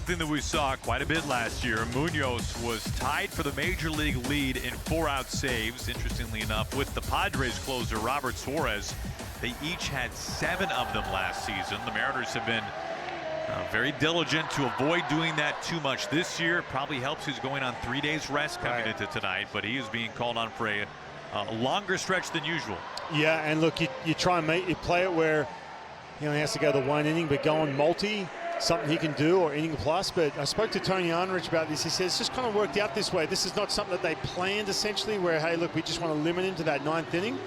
something that we saw quite a bit last year. Munoz was tied for the major league lead in 4-out saves, interestingly enough, with the Padres closer Robert Suarez. They each had 7 of them last season. The Mariners have been very diligent to avoid doing that too much this year. It probably helps he's going on 3 days rest coming into tonight, but he is being called on for a longer stretch than usual. Yeah, and look, you try and you play it where he only has to go the 1 inning, but going multi, something he can do, or inning plus. But I spoke to Tony Arnrich about this. He says it's just kind of worked out this way. This is not something that they planned, essentially, where, hey, look, we just want to limit him to that 9th inning.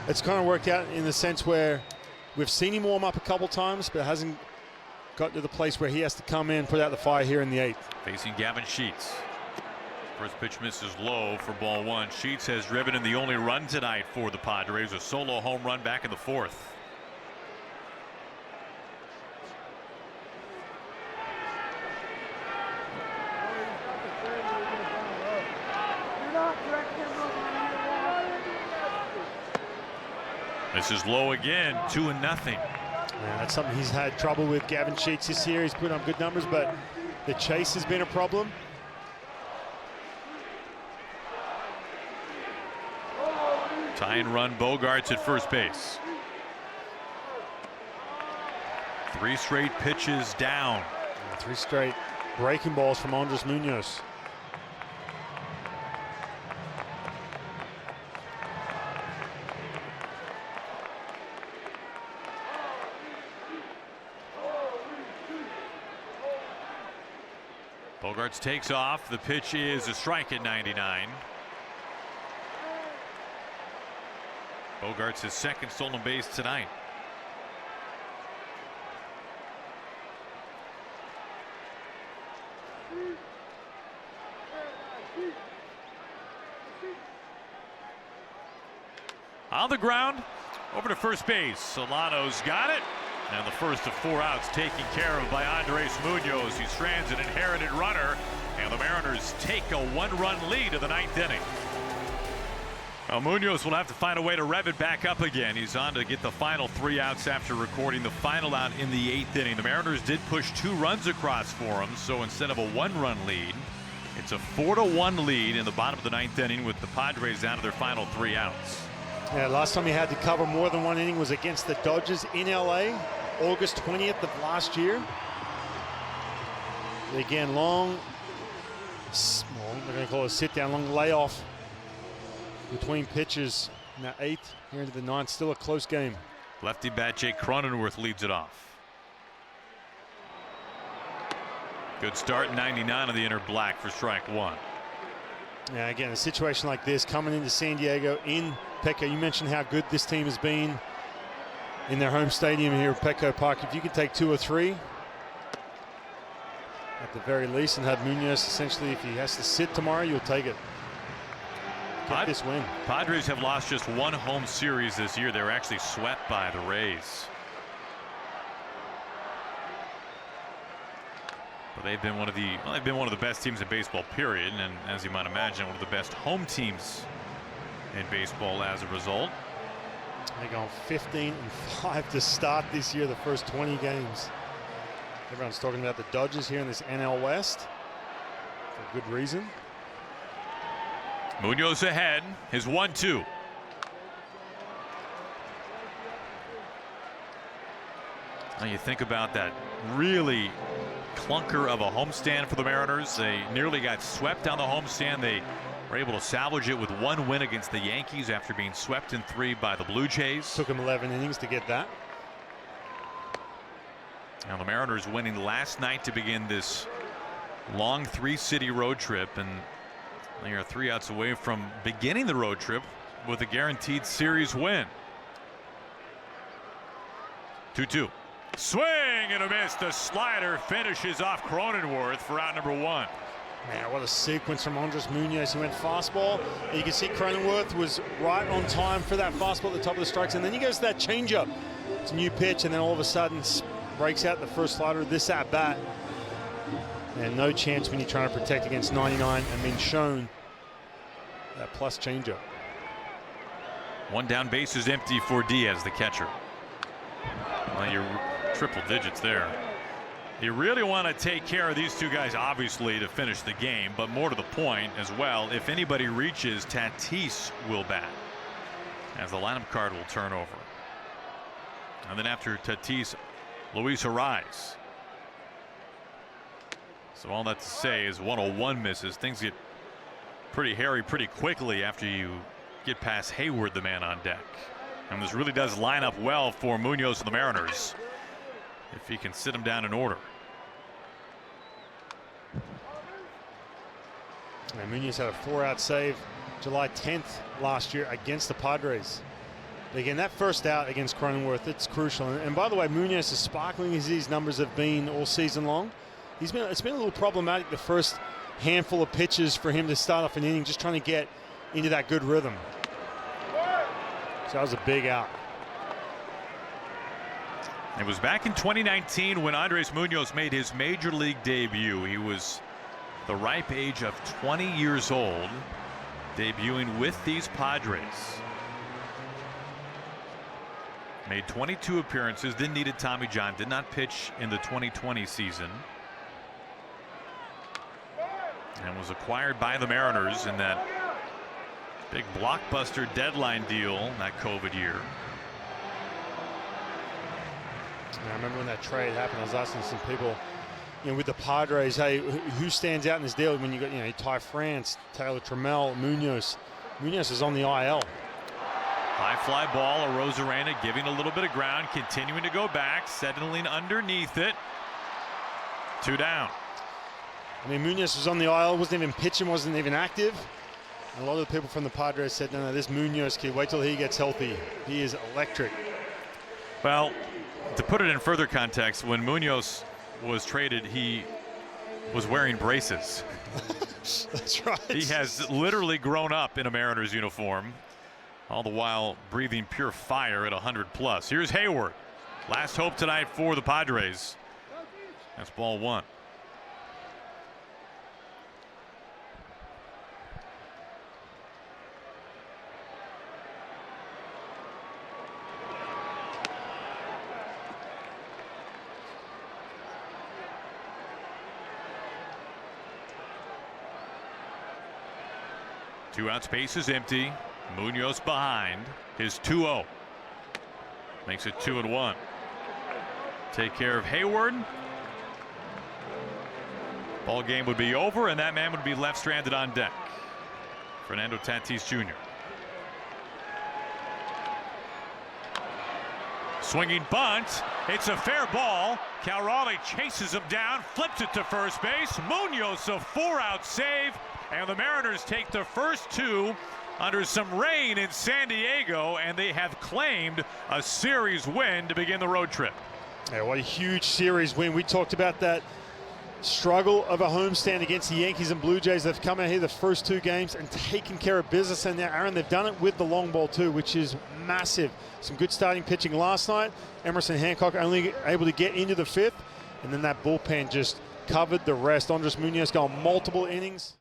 It's kind of worked out in the sense where we've seen him warm up a couple times, but hasn't got to the place where he has to come in, put out the fire here in the 8th. Facing Gavin Sheets. First pitch misses low for ball 1. Sheets has driven in the only run tonight for the Padres, a solo home run back in the 4th. This is low again, 2-0. Yeah, that's something he's had trouble with. Gavin Sheets this year, he's put on good numbers, but the chase has been a problem. Tie and run Bogarts at first base. 3 straight pitches down. 3 straight breaking balls from Andres Munoz. Bogarts takes off. The pitch is a strike at 99. Bogarts his 2nd stolen base tonight. On the ground, over to first base. Solano's got it. And the first of 4 outs taken care of by Andres Munoz. He strands an inherited runner, and the Mariners take a 1-run lead in the 9th inning. Well, Munoz will have to find a way to rev it back up again. He's on to get the final 3 outs after recording the final out in the 8th inning. The Mariners did push 2 runs across for him, so instead of a 1-run lead, it's a 4-1 lead in the bottom of the 9th inning with the Padres down to their final 3 outs. Yeah, last time he had to cover more than 1 inning was against the Dodgers in LA, August 20th of last year. Again, long, well, they're going to call it a sit-down, long layoff between pitches in that 8th here into the 9th. Still a close game. Lefty bat Jake Cronenworth leads it off. Good start, 99 on the inner black for strike 1. Yeah, again, a situation like this coming into San Diego in Petco. You mentioned how good this team has been in their home stadium here at Petco Park. If you could take 2 or 3 at the very least and have Munoz essentially, if he has to sit tomorrow, you'll take it. Get this win. Padres have lost just 1 home series this year. They were actually swept by the Rays. But they've been one of the best teams in baseball, period, and as you might imagine, one of the best home teams in baseball as a result. They're going 15-5 to start this year, the first 20 games. Everyone's talking about the Dodgers here in this NL West for good reason. Munoz ahead, his 1-2. Now you think about that really clunker of a homestand for the Mariners. They nearly got swept on the homestand. They were able to salvage it with 1 win against the Yankees after being swept in 3 by the Blue Jays. Took them 11 innings to get that. Now the Mariners winning last night to begin this long 3-city road trip, and they are 3 outs away from beginning the road trip with a guaranteed series win. 2-2. Swing and a miss. The slider finishes off Cronenworth for out number 1. Man, what a sequence from Andres Munoz. He went fastball. And you can see Cronenworth was right on time for that fastball at the top of the strikes. And then he goes to that changeup. It's a new pitch, and then all of a sudden breaks out the first slider of this at bat. And no chance when you're trying to protect against 99 and being shown that plus changeup. 1 down, base is empty for Diaz, the catcher. Well, you're triple digits there. You really want to take care of these two guys, obviously, to finish the game, but more to the point as well, if anybody reaches, Tatis will bat, as the lineup card will turn over. And then after Tatis, Luis Ariz. So all that to say is 101 misses. Things get pretty hairy pretty quickly after you get past Hayward, the man on deck. And this really does line up well for Munoz and the Mariners, if he can sit him down in order. And Munoz had a 4-out save July 10th last year against the Padres. Again, that first out against Cronenworth, it's crucial. And by the way, Munoz, as sparkling as these numbers have been all season long, it's been a little problematic the first handful of pitches for him to start off an inning, just trying to get into that good rhythm. So that was a big out. It was back in 2019 when Andres Munoz made his major league debut. He was the ripe age of 20 years old, debuting with these Padres. Made 22 appearances, then needed Tommy John, did not pitch in the 2020 season, and was acquired by the Mariners in that big blockbuster deadline deal that COVID year. I remember when that trade happened, I was asking some people, with the Padres, hey, who stands out in this deal? When you got, Ty France, Taylor Trammell, Munoz. Munoz is on the IL. High fly ball, Arozarena giving a little bit of ground, continuing to go back, settling underneath it. 2 down. Munoz was on the IL, wasn't even pitching, wasn't even active. And a lot of the people from the Padres said, no, this Munoz kid, wait till he gets healthy. He is electric. Well, to put it in further context, when Munoz was traded, he was wearing braces. That's right. He has literally grown up in a Mariners uniform, all the while breathing pure fire at 100+. Here's Hayward. Last hope tonight for the Padres. That's ball 1. Two outs, base is empty. Munoz behind. His 2-0 makes it 2-1. Take care of Hayward. Ball game would be over, and that man would be left stranded on deck. Fernando Tatis Jr. Swinging bunt. It's a fair ball. Cal Raleigh chases him down, flips it to first base. Munoz, a 4-out save, and the Mariners take the first 2 under some rain in San Diego, and they have claimed a series win to begin the road trip. Yeah, what a huge series win. We talked about that struggle of a homestand against the Yankees and Blue Jays. They've come out here the first 2 games and taken care of business, and now, Aaron, they've done it with the long ball too, which is massive. Some good starting pitching last night. Emerson Hancock only able to get into the 5th, and then that bullpen just covered the rest. Andres Munoz going multiple innings.